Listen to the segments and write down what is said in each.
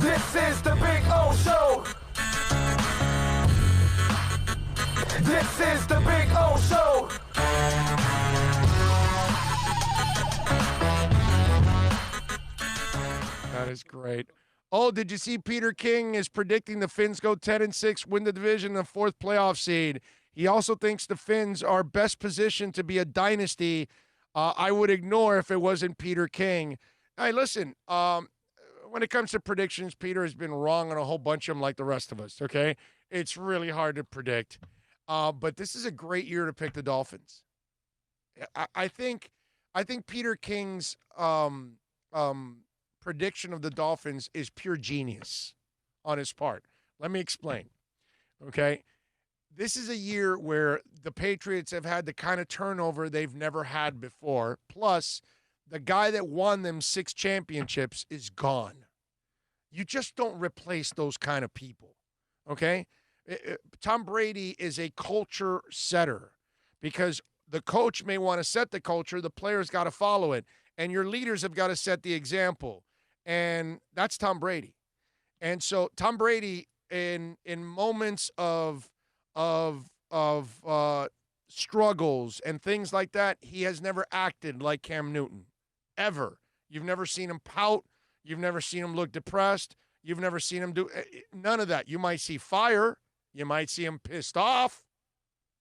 This is the Big O Show. This is the Big O Show. That is great. Oh, did you see Peter King is predicting the Finns go 10-6, win the division, the fourth playoff seed. He also thinks the Finns are best positioned to be a dynasty. I would ignore if it wasn't Peter King. Hey, listen, when it comes to predictions, Peter has been wrong on a whole bunch of them like the rest of us, okay? It's really hard to predict. But this is a great year to pick the Dolphins. I think Peter King's prediction of the Dolphins is pure genius on his part. Let me explain, okay? This is a year where the Patriots have had the kind of turnover they've never had before. Plus, the guy that won them 6 championships is gone. You just don't replace those kind of people, okay? Tom Brady is a culture setter because the coach may want to set the culture, the players got to follow it, and your leaders have got to set the example, and that's Tom Brady. And so Tom Brady, in moments of struggles and things like that, he has never acted like Cam Newton, ever. You've never seen him pout. You've never seen him look depressed. You've never seen him do none of that. You might see fire. You might see him pissed off,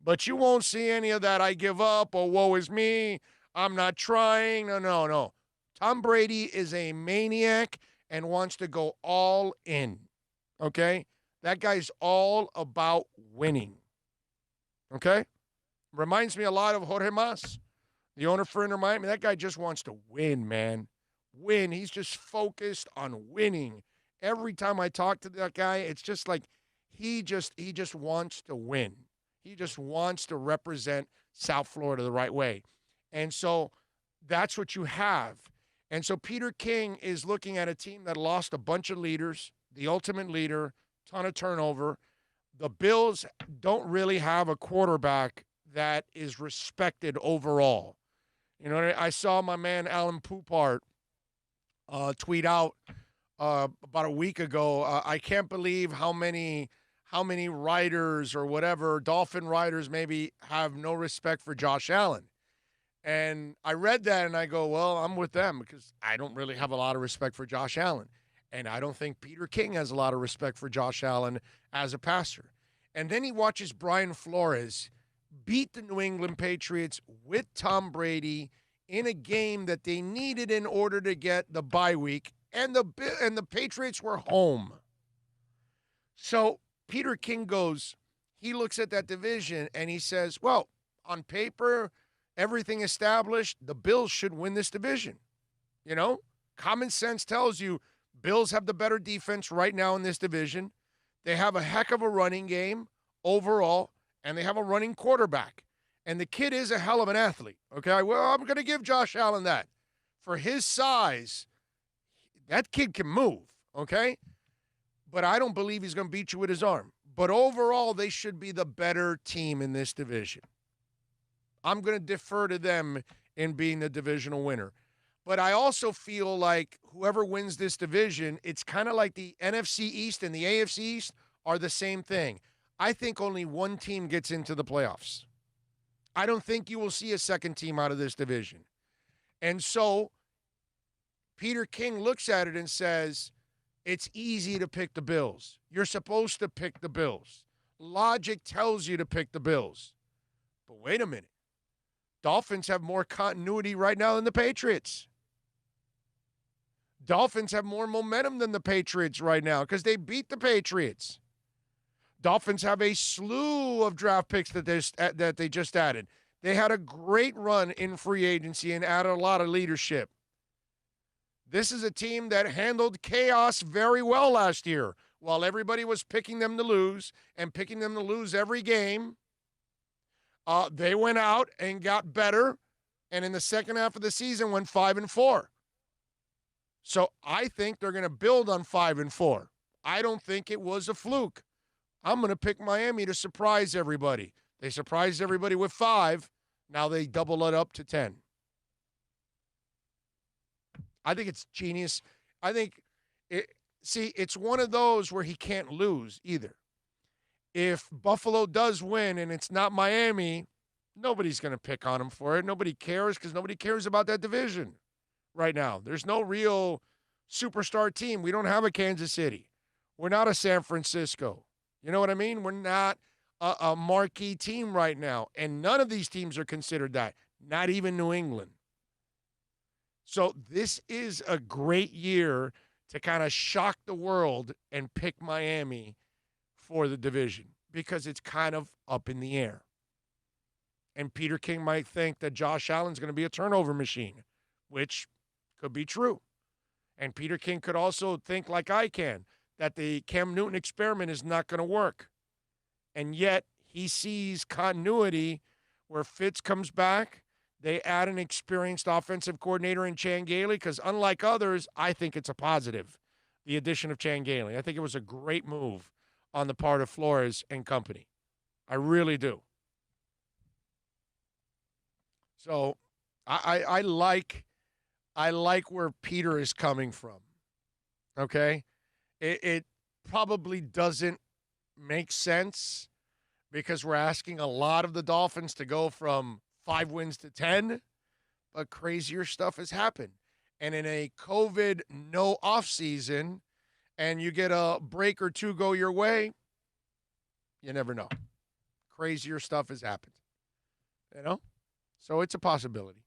but you won't see any of that. I give up, or woe is me. I'm not trying. No. Tom Brady is a maniac and wants to go all in, okay? That guy's all about winning, okay? Reminds me a lot of Jorge Mas, the owner for Inter Miami. That guy just wants to win, man. Win. He's just focused on winning. Every time I talk to that guy, it's just like he just wants to win. He just wants to represent South Florida the right way. And so that's what you have. And so Peter King is looking at a team that lost a bunch of leaders, the ultimate leader, ton of turnover. The Bills don't really have a quarterback that is respected overall. You know, I saw my man Alan Poupart tweet out about a week ago. I can't believe how many writers or whatever, Dolphin writers maybe, have no respect for Josh Allen. And I read that and I go, well, I'm with them because I don't really have a lot of respect for Josh Allen. And I don't think Peter King has a lot of respect for Josh Allen as a passer. And then he watches Brian Flores beat the New England Patriots with Tom Brady in a game that they needed in order to get the bye week, and the Patriots were home. So Peter King he looks at that division and he says, well, on paper, everything established, the Bills should win this division. You know, common sense tells you Bills have the better defense right now in this division. They have a heck of a running game overall, and they have a running quarterback. And the kid is a hell of an athlete, okay? Well, I'm going to give Josh Allen that. For his size, that kid can move, okay? But I don't believe he's going to beat you with his arm. But overall, they should be the better team in this division. I'm going to defer to them in being the divisional winner. But I also feel like whoever wins this division, it's kind of like the NFC East and the AFC East are the same thing. I think only one team gets into the playoffs. I don't think you will see a second team out of this division. And so Peter King looks at it and says, it's easy to pick the Bills. You're supposed to pick the Bills. Logic tells you to pick the Bills. But wait a minute. Dolphins have more continuity right now than the Patriots. Dolphins have more momentum than the Patriots right now because they beat the Patriots. Dolphins have a slew of draft picks that they just added. They had a great run in free agency and added a lot of leadership. This is a team that handled chaos very well last year. While everybody was picking them to lose and picking them to lose every game, they went out and got better, and in the second half of the season went 5-4. So I think they're going to build on 5-4. I don't think it was a fluke. I'm going to pick Miami to surprise everybody. They surprised everybody with 5. Now they double it up to 10. I think it's genius. I think see, it's one of those where he can't lose either. If Buffalo does win and it's not Miami, nobody's going to pick on him for it. Nobody cares because nobody cares about that division right now. There's no real superstar team. We don't have a Kansas City. We're not a San Francisco. You know what I mean? We're not a marquee team right now. And none of these teams are considered that, not even New England. So this is a great year to kind of shock the world and pick Miami for the division because it's kind of up in the air. And Peter King might think that Josh Allen's going to be a turnover machine, which could be true. And Peter King could also think, like I can, that the Cam Newton experiment is not going to work. And yet he sees continuity where Fitz comes back. They add an experienced offensive coordinator in Chan Gailey because, unlike others, I think it's a positive, the addition of Chan Gailey. I think it was a great move on the part of Flores and company. I really do. So I like where Peter is coming from. Okay? It probably doesn't make sense because we're asking a lot of the Dolphins to go from 5 wins to 10, but crazier stuff has happened. And in a COVID no offseason, and you get a break or two go your way, you never know. Crazier stuff has happened. You know? So it's a possibility.